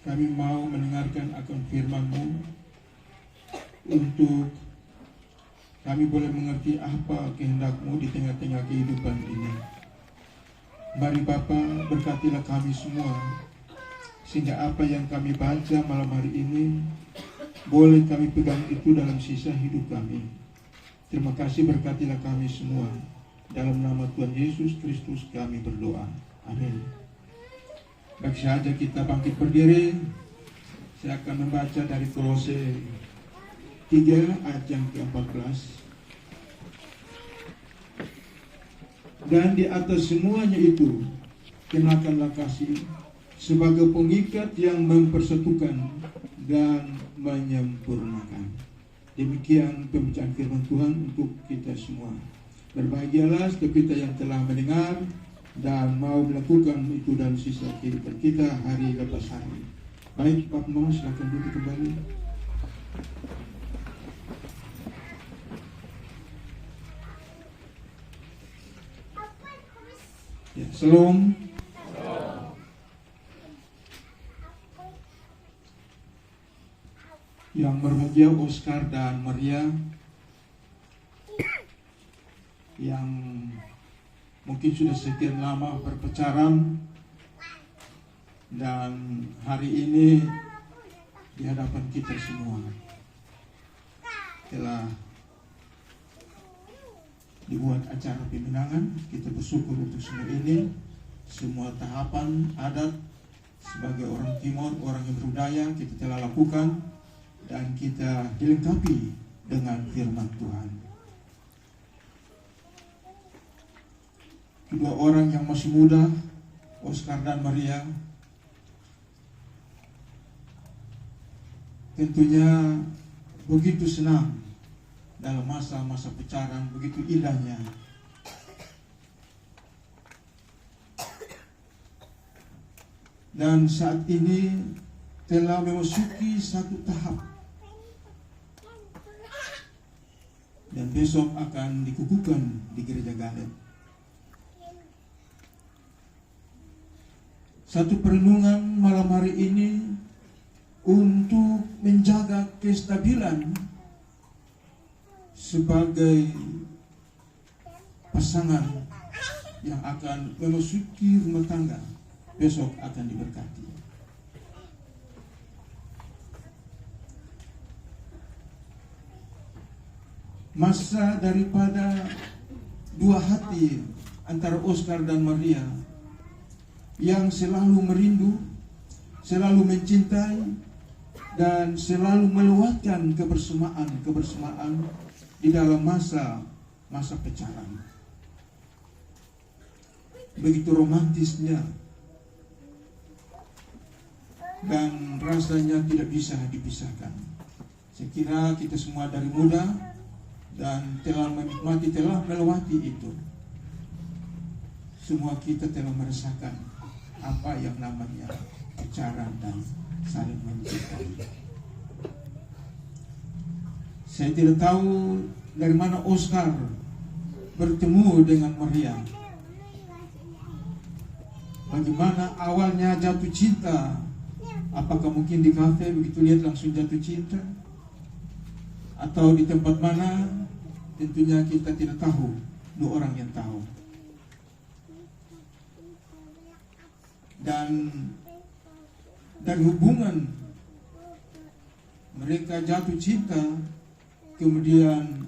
kami mau mendengarkan akan firman-Mu untuk kami boleh mengerti apa kehendak-Mu di tengah-tengah kehidupan ini. Mari Bapa, berkatilah kami semua, sehingga apa yang kami baca malam hari ini boleh kami pegang itu dalam sisa hidup kami. Terima kasih, berkatilah kami semua. Dalam nama Tuhan Yesus Kristus kami berdoa. Amin. Baik saja kita bangkit berdiri. Saya akan membaca dari Kolose 3 ayat yang ke-14. Dan di atas semuanya itu, kenakanlah kasih sebagai pengikat yang mempersatukan dan menyempurnakan. Demikian pembacaan firman Tuhan untuk kita semua. Berbahagialah setiap kita yang telah mendengar dan mau melakukan itu dalam sisa kehidupan kita hari lepas hari. Baik, Pak Mama, silakan duduk kembali. Ya, Shalom. Yang berbahagia Oscar dan Maria yang mungkin sudah sekian lama berpacaran dan hari ini di hadapan kita semua telah dibuat acara pemenangan. Kita bersyukur untuk semua ini, semua tahapan adat sebagai orang Timur, orang yang berbudaya kita telah lakukan dan kita dilengkapi dengan firman Tuhan. Kedua orang yang masih muda, Oscar dan Maria, tentunya begitu senang dalam masa-masa pacaran, begitu indahnya. Dan saat ini telah memasuki satu tahap, dan besok akan dikukuhkan di Gereja Galet. Satu perenungan malam hari ini untuk menjaga kestabilan sebagai pasangan yang akan memasuki rumah tangga, besok akan diberkati. Masa daripada dua hati antara Oscar dan Maria yang selalu merindu, selalu mencintai, dan selalu melewatkan kebersamaan di dalam masa pacaran. Begitu romantisnya dan rasanya tidak bisa dipisahkan. Saya kira kita semua dari muda dan telah menikmati, telah melewati itu. Semua kita telah merasakan apa yang namanya pacaran dan saling mencintai. Saya tidak tahu dari mana Oscar bertemu dengan Maria. Bagaimana awalnya jatuh cinta? Apakah mungkin di kafe begitu lihat langsung jatuh cinta? Atau di tempat mana? Tentunya kita tidak tahu. Dua orang yang tahu. Dan dari hubungan mereka jatuh cinta, kemudian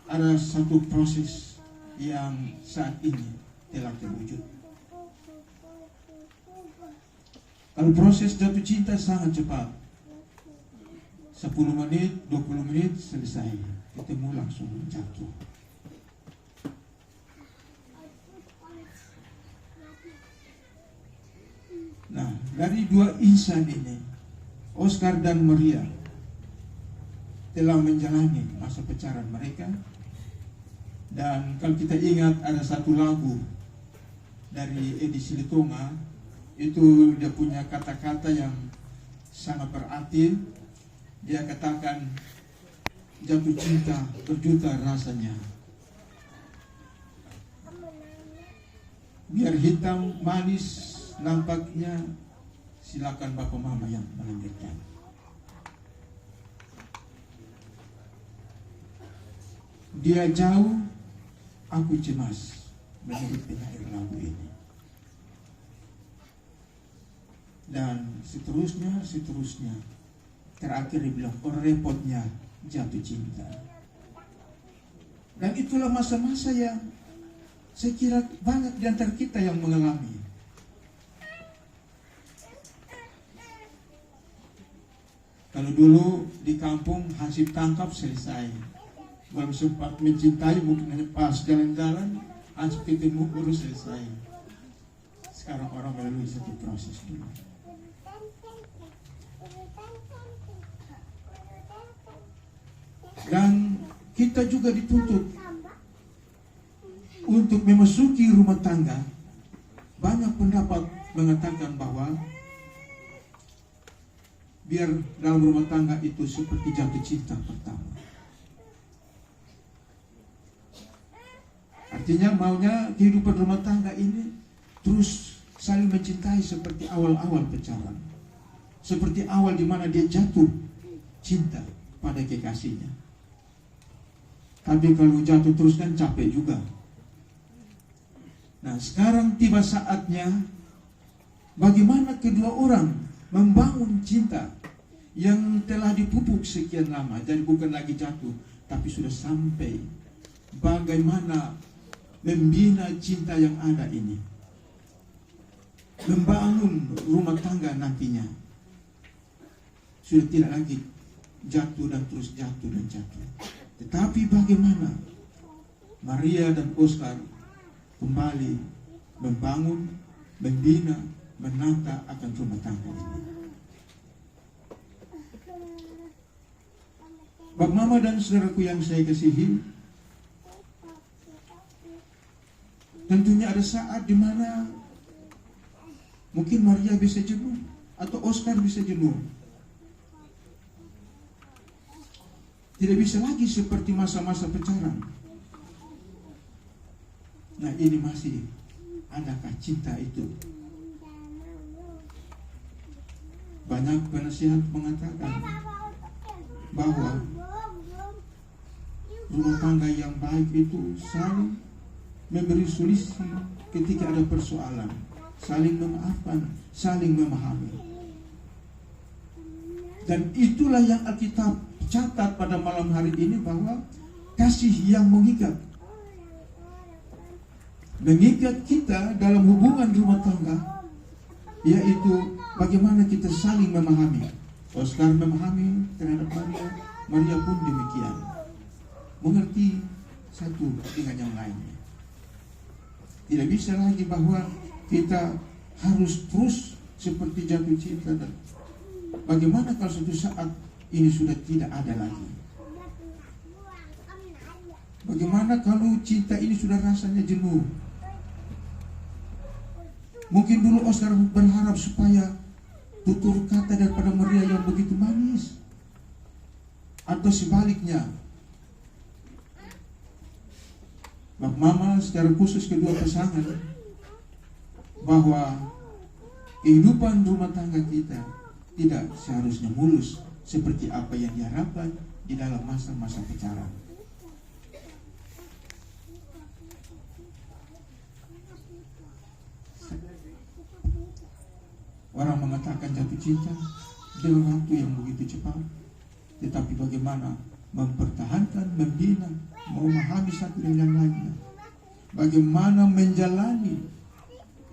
ada satu proses yang saat ini telah terwujud. Kalau proses jatuh cinta sangat cepat, 10 menit, 20 menit selesai, ketemu langsung jatuh. Nah, dari dua insan ini, Oscar dan Maria, telah menjalani masa pacaran mereka. Dan kalau kita ingat ada satu lagu dari Edi Silitonga, itu dia punya kata-kata yang sangat berarti. Dia katakan, jatuh cinta berjuta rasanya, biar hitam manis nampaknya silakan Bapak Mama yang melanjutkan. Dia jauh, aku cemas, menurut penyair lagu ini. Dan seterusnya. Terakhir dia bilang, oh repotnya jatuh cinta. Dan itulah masa-masa yang saya kira banyak di antara kita yang mengalami. Kalau dulu di kampung hansip tangkap selesai. Belum sempat mencintai, mungkin hanya pas jalan-jalan, hansip ketemu baru selesai. Sekarang orang melalui satu proses dulu. Dan kita juga dituntut untuk memasuki rumah tangga. Banyak pendapat mengatakan bahwa biar dalam rumah tangga itu seperti jatuh cinta pertama. Artinya maunya kehidupan rumah tangga ini terus saling mencintai seperti awal-awal pacaran. Seperti awal di mana dia jatuh cinta pada kekasihnya. Tapi kalau jatuh terus kan capek juga. Nah, sekarang tiba saatnya bagaimana kedua orang membangun cinta yang telah dipupuk sekian lama. Jadi bukan lagi jatuh, tapi sudah sampai bagaimana membina cinta yang ada ini. Membangun rumah tangga nantinya. Sudah tidak lagi jatuh dan terus jatuh dan jatuh. Tetapi bagaimana Maria dan Oscar kembali membangun, membina, menata akan rumah tangga ini. Bapak Mama dan saudaraku yang saya kasihi, tentunya ada saat di mana mungkin Maria bisa jenuh atau Oscar bisa jenuh. Tidak bisa lagi seperti masa-masa pacaran. Nah, ini masih adakah cinta itu? Banyak penasihat mengatakan bahwa rumah tangga yang baik itu saling memberi solusi ketika ada persoalan, saling memaafkan, saling memahami. Dan itulah yang Alkitab catat pada malam hari ini, bahwa kasih yang mengikat kita dalam hubungan rumah tangga, yaitu bagaimana kita saling memahami. Oscar memahami terhadap Maria, Maria pun demikian, mengerti satu dengan yang lainnya. Tidak bisa lagi bahwa kita harus terus seperti jatuh cinta. Dan bagaimana kalau suatu saat ini sudah tidak ada lagi? Bagaimana kalau cinta ini sudah rasanya jenuh? Mungkin dulu Oscar berharap supaya tutur kata daripada Maria yang begitu manis, atau sebaliknya. Bapak Mama secara khusus kedua pasangan, bahwa kehidupan rumah tangga kita tidak seharusnya mulus seperti apa yang diharapkan di dalam masa-masa pacaran. Orang mengatakan jatuh cinta dengan waktu yang begitu cepat, tetapi bagaimana mempertahankan, membina, memahami satu dengan lainnya, bagaimana menjalani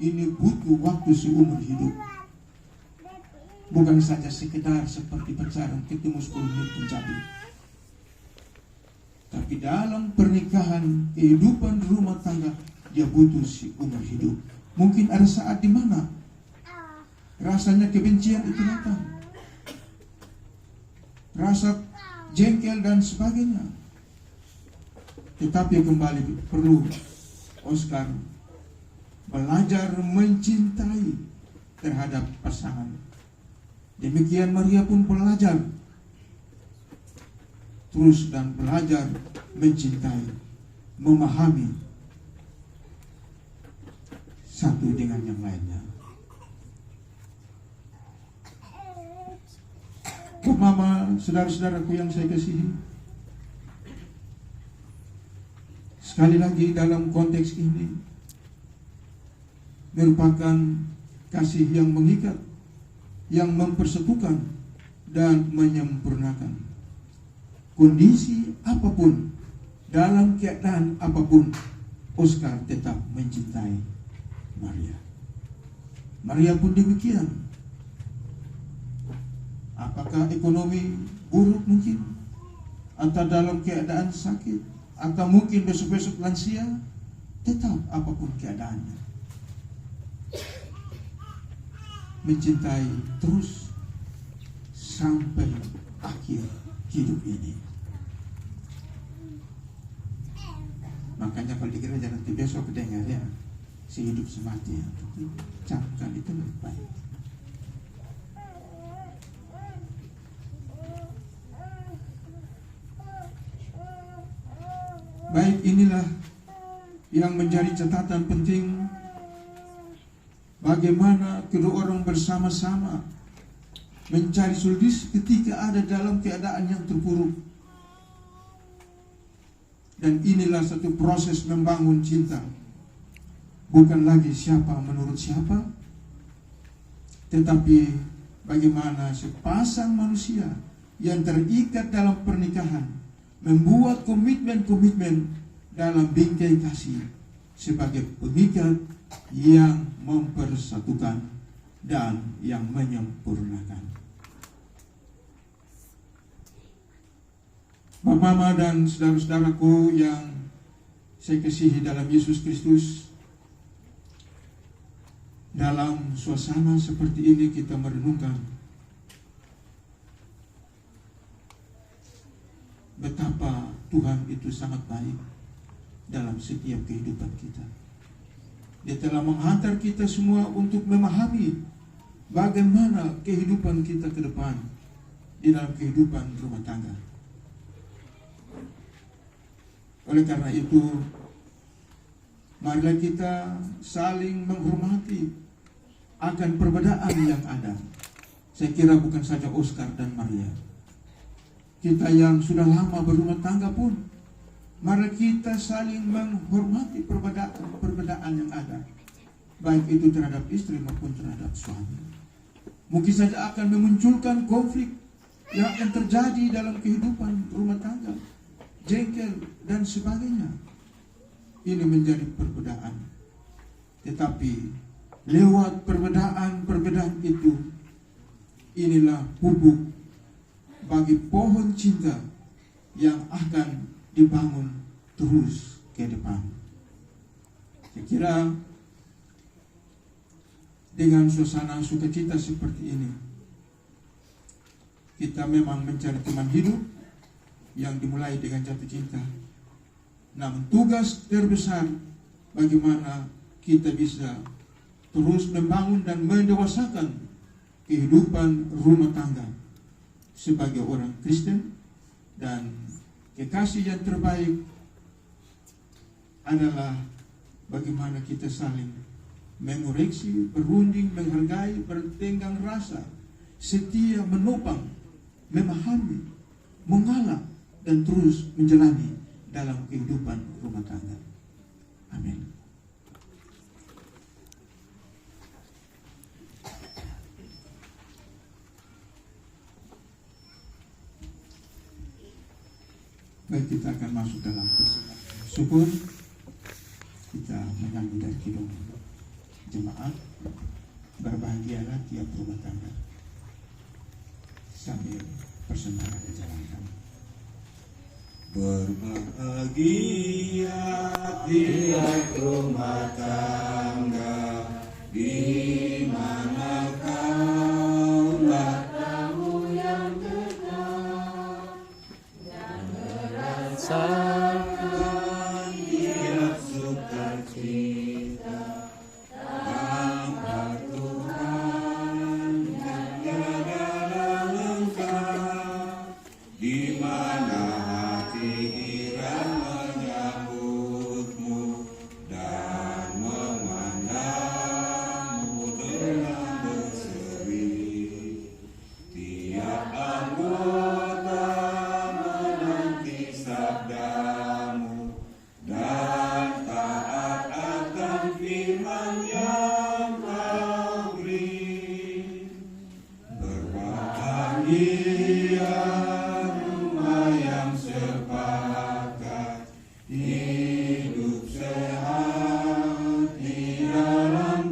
ini butuh waktu seumur hidup. Bukan saja sekedar seperti pacaran ketemu 10 menit pun jadi. Tapi dalam pernikahan, kehidupan rumah tangga, dia butuh seumur hidup. Mungkin ada saat di mana rasanya kebencian itu datang, rasa jengkel dan sebagainya. Tetapi kembali perlu Oscar belajar mencintai terhadap pasangan. Demikian Maria pun belajar terus dan belajar mencintai, memahami satu dengan yang lainnya. Mama, saudara-saudaraku yang saya kasihi, sekali lagi dalam konteks ini merupakan kasih yang mengikat, yang mempersatukan dan menyempurnakan. Kondisi apapun, dalam keadaan apapun, Oscar tetap mencintai Maria. Maria pun demikian. Apakah ekonomi buruk mungkin, atau dalam keadaan sakit, atau mungkin besok-besok lansia, tetap apapun keadaannya, mencintai terus sampai akhir hidup ini. Makanya kalau di gereja nanti besok dengar ya, sehidup semati ya, camkan itu lebih baik. Baik, inilah yang menjadi catatan penting, bagaimana kedua orang bersama-sama mencari solusi ketika ada dalam keadaan yang terpuruk. Dan inilah satu proses membangun cinta, bukan lagi siapa menurut siapa, tetapi bagaimana sepasang manusia yang terikat dalam pernikahan membuat komitmen-komitmen dalam bingkai kasih sebagai pengikat yang mempersatukan dan yang menyempurnakan. Bapak, Mama, dan saudara-saudaraku yang saya kasihi dalam Yesus Kristus, dalam suasana seperti ini kita merenungkan betapa Tuhan itu sangat baik dalam setiap kehidupan kita. Dia telah menghantar kita semua untuk memahami bagaimana kehidupan kita ke depan di dalam kehidupan rumah tangga. Oleh karena itu, marilah kita saling menghormati akan perbedaan yang ada. Saya kira bukan saja Oscar dan Maria, kita yang sudah lama berumah tangga pun, mari kita saling menghormati perbedaan yang ada, baik itu terhadap istri maupun terhadap suami. Mungkin saja akan memunculkan konflik yang akan terjadi dalam kehidupan rumah tangga, jengkel dan sebagainya. Ini menjadi perbedaan, tetapi lewat perbedaan itu, inilah pupuk bagi pohon cinta yang akan dibangun terus ke depan. Saya kira dengan suasana sukacita seperti ini, kita memang mencari teman hidup yang dimulai dengan jatuh cinta. Namun tugas terbesar bagaimana kita bisa terus membangun dan mendewasakan kehidupan rumah tangga sebagai orang Kristen, dan kekasih yang terbaik adalah bagaimana kita saling mengoreksi, berunding, menghargai, bertenggang rasa, setia, menopang, memahami, mengalah, dan terus menjalani dalam kehidupan rumah tangga. Amin. Baik, kita akan masuk dalam persembahan syukur. Kita menyanyi dari kidung jemaat, berbahagialah tiap rumah tangga, sambil persembahan dijalankan. Berbahagia tiap rumah tangga, di mana kau bertemu yang dekat, dan merasakan tiap sukacita tanpa Tuhan yang adalah lengkap, di mana hati irama menyambutmu dan memandang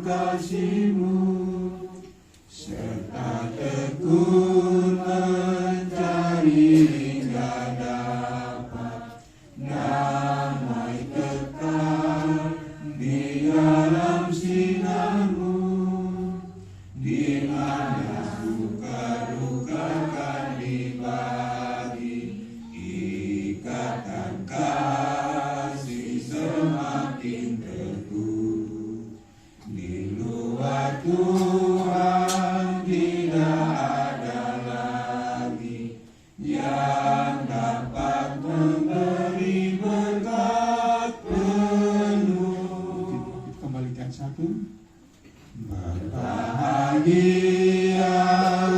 kasih-Mu, serta tekun mencari hingga dapat damai kekal di dalam sinar-Mu, di mana suka duka akan dibagi, ikatan kasih semakin teguh. Di luar Tuhan tidak ada lagi yang dapat memberi berkat penuh. Kembalikan satu. Berbahagia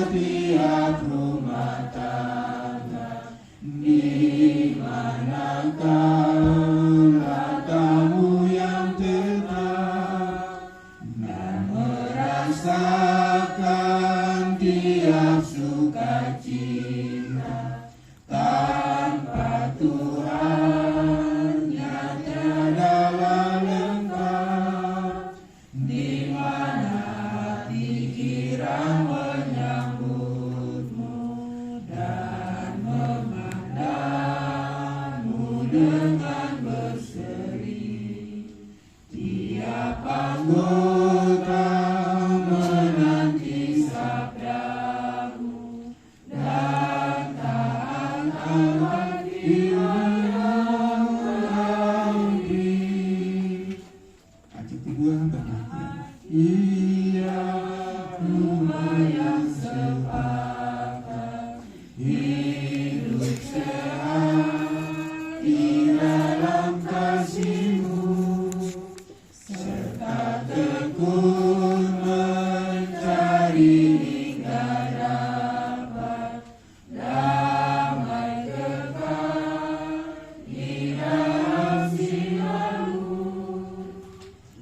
tiap rumah tangga di mana kaulah tamu yang tetap, dan merasakan tiap sukacita. Tanpa Tuhan yang tiadalah lengkap, di mana hati kirang menyambut-Mu dan memandang-Mu dengan berseri. Tiap anggota menanti sabda-Mu dan taat akan diri. Ayat kedua berbahagia. Ia rumah yang sepakat, hidup sehat di dalam kasih-Mu, serta tekun mencari hingga dapat damai kekal di dalam sinar-Mu,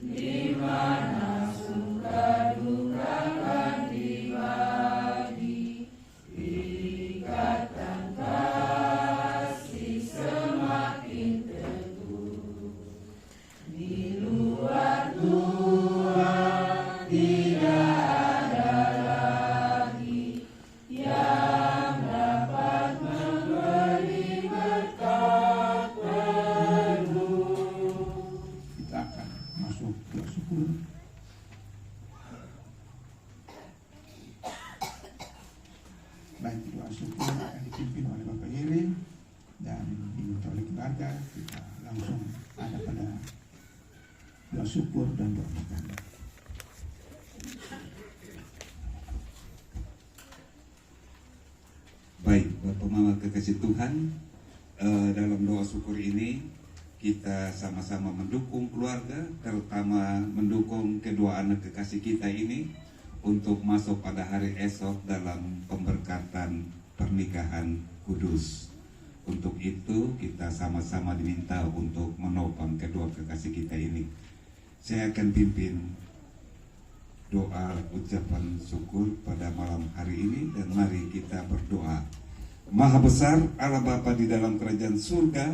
di mana suka duka akan dibagi, ikatan kasih semakin teguh. Di luar Tuhan tidak ada lagi yang dapat memberi berkat penuh. Kita akan masuk ke syukur. Baik, doa syukur akan dipimpin oleh Bapak Yeri dan diminta oleh keluarga. Kita langsung ada pada doa syukur dan doa berkat. Baik, Bapak Mama kekasih Tuhan, dalam doa syukur ini kita sama-sama mendukung keluarga, terutama mendukung kedua anak kekasih kita ini untuk masuk pada hari esok dalam pemberkatan pernikahan kudus. Untuk itu kita sama-sama diminta untuk menopang kedua kekasih kita ini. Saya akan pimpin doa ucapan syukur pada malam hari ini, dan mari kita berdoa. Maha besar Allah Bapa di dalam kerajaan surga,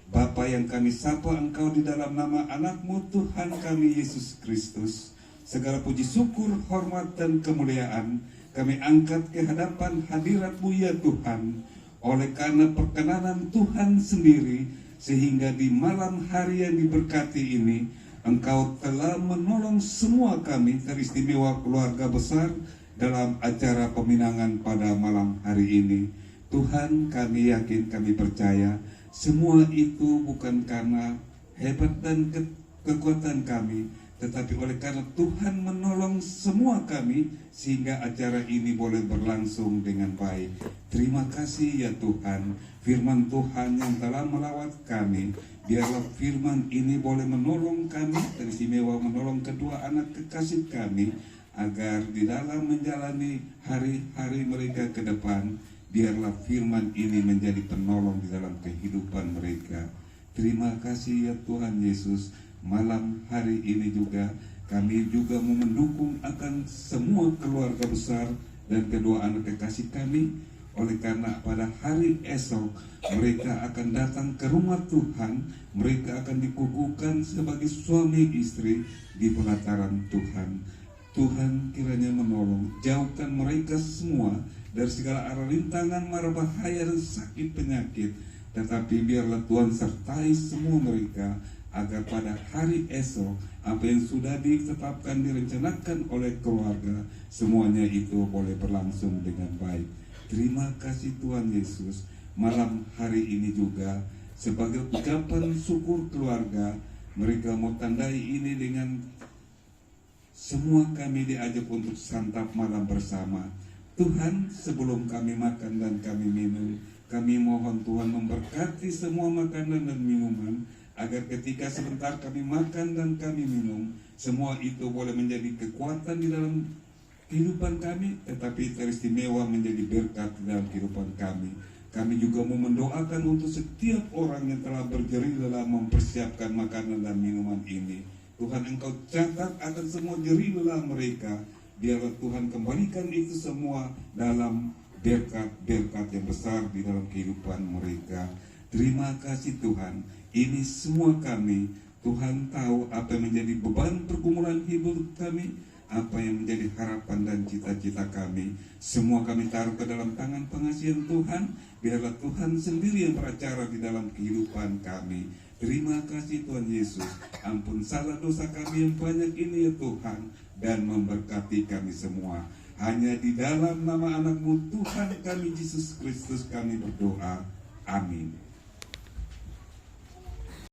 Bapa yang kami sapa Engkau di dalam nama anak-Mu Tuhan kami Yesus Kristus, segala puji syukur, hormat dan kemuliaan kami angkat ke hadapan hadirat-Mu ya Tuhan, oleh karena perkenanan Tuhan sendiri, sehingga di malam hari yang diberkati ini Engkau telah menolong semua kami, teristimewa keluarga besar dalam acara peminangan pada malam hari ini. Tuhan, kami yakin, kami percaya semua itu bukan karena hebat dan kekuatan kami, tetapi oleh karena Tuhan menolong semua kami sehingga acara ini boleh berlangsung dengan baik. Terima kasih ya Tuhan, firman Tuhan yang telah melawat kami. Biarlah firman ini boleh menolong kami, teristimewa menolong kedua anak kekasih kami, agar di dalam menjalani hari-hari mereka ke depan, biarlah firman ini menjadi penolong di dalam kehidupan mereka. Terima kasih ya Tuhan Yesus. Malam hari ini juga kami juga mau mendukung akan semua keluarga besar dan kedua anak kekasih kami. Oleh karena pada hari esok mereka akan datang ke rumah Tuhan, mereka akan dikukuhkan sebagai suami istri di pelataran Tuhan. Tuhan kiranya menolong, jauhkan mereka semua dari segala arah rintangan, mara bahaya dan sakit penyakit. Tetapi biarlah Tuhan sertai semua mereka, agar pada hari esok apa yang sudah ditetapkan, direncanakan oleh keluarga, semuanya itu boleh berlangsung dengan baik. Terima kasih Tuhan Yesus. Malam hari ini juga sebagai ucapan syukur keluarga, mereka mau tandai ini dengan semua kami diajak untuk santap malam bersama. Tuhan, sebelum kami makan dan kami minum, kami mohon Tuhan memberkati semua makanan dan minuman, agar ketika sebentar kami makan dan kami minum, semua itu boleh menjadi kekuatan di dalam kehidupan kami, tetapi teristimewa menjadi berkat di dalam kehidupan kami. Kami juga mau mendoakan untuk setiap orang yang telah berjerih dalam mempersiapkan makanan dan minuman ini. Tuhan, Engkau catat akan semua jerih lelah mereka. Biarlah Tuhan kembalikan itu semua dalam berkat-berkat yang besar di dalam kehidupan mereka. Terima kasih Tuhan. Ini semua kami, Tuhan tahu apa yang menjadi beban pergumulan hidup kami, apa yang menjadi harapan dan cita-cita kami. Semua kami taruh ke dalam tangan pengasihan Tuhan. Biarlah Tuhan sendiri yang beracara di dalam kehidupan kami. Terima kasih Tuhan Yesus. Ampun salah dosa kami yang banyak ini ya Tuhan, dan memberkati kami semua. Hanya di dalam nama anak-Mu Tuhan kami Yesus Kristus kami berdoa. Amin.